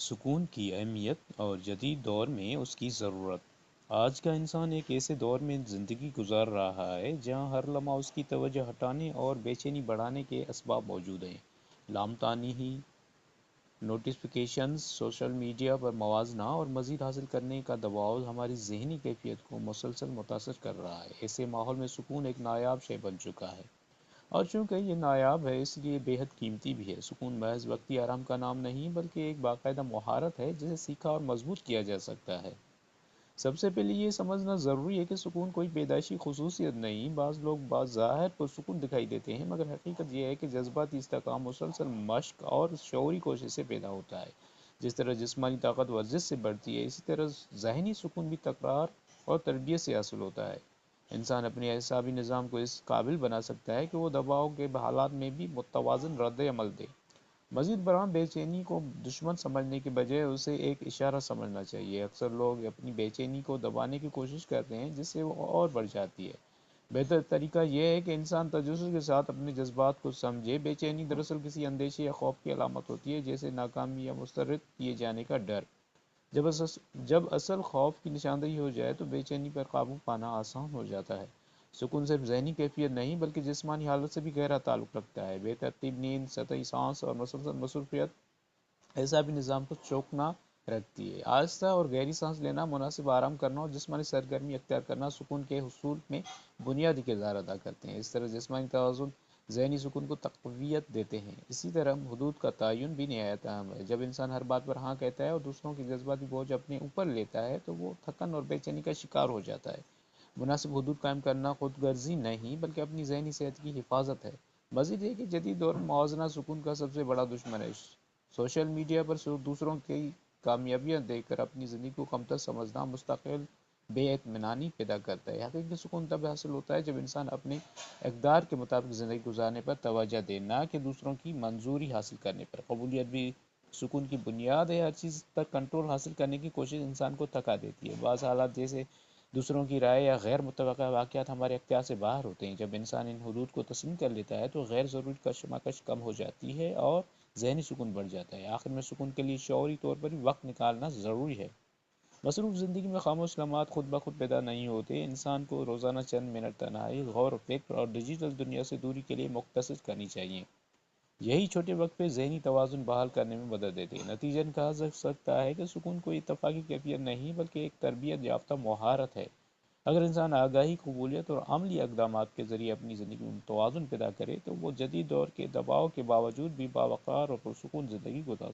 سکون کی اہمیت اور جدید دور میں اس کی ضرورت۔ آج کا انسان ایک ایسے دور میں زندگی گزار رہا ہے جہاں ہر لمحہ اس کی توجہ ہٹانے اور بے چینی بڑھانے کے اسباب موجود ہیں۔ لامتناہی، نوٹیفیکیشنز، سوشل میڈیا پر موازنہ اور مزید حاصل کرنے کا دباؤ ہماری ذہنی کیفیت کو مسلسل متاثر کر رہا ہے۔ ایسے ماحول میں سکون ایک نایاب شے بن چکا ہے، اور چونکہ یہ نایاب ہے اس لیے بے حد قیمتی بھی ہے۔ سکون محض وقتی آرام کا نام نہیں بلکہ ایک باقاعدہ مہارت ہے جسے سیکھا اور مضبوط کیا جا سکتا ہے۔ سب سے پہلے یہ سمجھنا ضروری ہے کہ سکون کوئی پیدائشی خصوصیت نہیں۔ بعض لوگ بظاہر پرسکون دکھائی دیتے ہیں، مگر حقیقت یہ ہے کہ جذباتی استحکام مسلسل مشق اور شعوری کوشش سے پیدا ہوتا ہے۔ جس طرح جسمانی طاقت ورزش سے بڑھتی ہے، اسی طرح ذہنی سکون بھی تکرار اور تربیت سے حاصل ہوتا ہے۔ انسان اپنے اعصابی نظام کو اس قابل بنا سکتا ہے کہ وہ دباؤ کے حالات میں بھی متوازن رد عمل دے۔ مزید برآں، بے چینی کو دشمن سمجھنے کے بجائے اسے ایک اشارہ سمجھنا چاہیے۔ اکثر لوگ اپنی بے چینی کو دبانے کی کوشش کرتے ہیں جس سے وہ اور بڑھ جاتی ہے۔ بہتر طریقہ یہ ہے کہ انسان تجسس کے ساتھ اپنے جذبات کو سمجھے۔ بے چینی دراصل کسی اندیشے یا خوف کی علامت ہوتی ہے، جیسے ناکامی یا مسترد کیے جانے کا ڈر۔ جب اصل خوف کی نشاندہی ہو جائے تو بے چینی پر قابو پانا آسان ہو جاتا ہے۔ سکون صرف ذہنی کیفیت نہیں بلکہ جسمانی حالت سے بھی گہرا تعلق رکھتا ہے۔ بے ترتیب نیند، سطحی سانس اور مسلسل مصروفیت اعصابی نظام کو چوکنا رکھتی ہے۔ آہستہ اور گہری سانس لینا، مناسب آرام کرنا اور جسمانی سرگرمی اختیار کرنا سکون کے حصول میں بنیادی کردار ادا کرتے ہیں۔ اس طرح جسمانی توازن ذہنی سکون کو تقویت دیتے ہیں۔ اسی طرح حدود کا تعین بھی نہایت اہم ہے۔ جب انسان ہر بات پر ہاں کہتا ہے اور دوسروں کی جذباتی بوجھ اپنے اوپر لیتا ہے تو وہ تھکن اور بے چینی کا شکار ہو جاتا ہے۔ مناسب حدود قائم کرنا خود غرضی نہیں بلکہ اپنی ذہنی صحت کی حفاظت ہے۔ مزید یہ کہ جدید دور میں موازنہ سکون کا سب سے بڑا دشمن ہے۔ سوشل میڈیا پر دوسروں کی کامیابیاں دیکھ کر اپنی زندگی کو کمتر سمجھنا مستقل بے اطمینانی پیدا کرتا ہے۔ حقیقی سکون تب حاصل ہوتا ہے جب انسان اپنے اقدار کے مطابق زندگی گزارنے پر توجہ دے، نہ کہ دوسروں کی منظوری حاصل کرنے پر۔ قبولیت بھی سکون کی بنیاد ہے۔ ہر چیز پر کنٹرول حاصل کرنے کی کوشش انسان کو تھکا دیتی ہے۔ بعض حالات جیسے دوسروں کی رائے یا غیر متوقع واقعات ہمارے اختیار سے باہر ہوتے ہیں۔ جب انسان ان حدود کو تسلیم کر لیتا ہے تو غیر ضروری کشمکش کم ہو جاتی ہے اور ذہنی سکون بڑھ جاتا ہے۔ آخر میں سکون کے لیے شعوری طور پر بھی وقت نکالنا ضروری ہے۔ مصروف زندگی میں خاموش لمحات خود بخود پیدا نہیں ہوتے۔ انسان کو روزانہ چند منٹ تنہائی، غور و فکر اور ڈیجیٹل دنیا سے دوری کے لیے مختص کرنی چاہیے۔ یہی چھوٹے وقفے ذہنی توازن بحال کرنے میں مدد دیتے ہیں۔ نتیجہ کہا جا سکتا ہے کہ سکون کوئی اتفاقی کیفیت نہیں بلکہ ایک تربیت یافتہ مہارت ہے۔ اگر انسان آگاہی، قبولیت اور عملی اقدامات کے ذریعے اپنی زندگی میں توازن پیدا کرے تو وہ جدید دور کے دباؤ کے باوجود بھی باوقار اور پرسکون زندگی گزار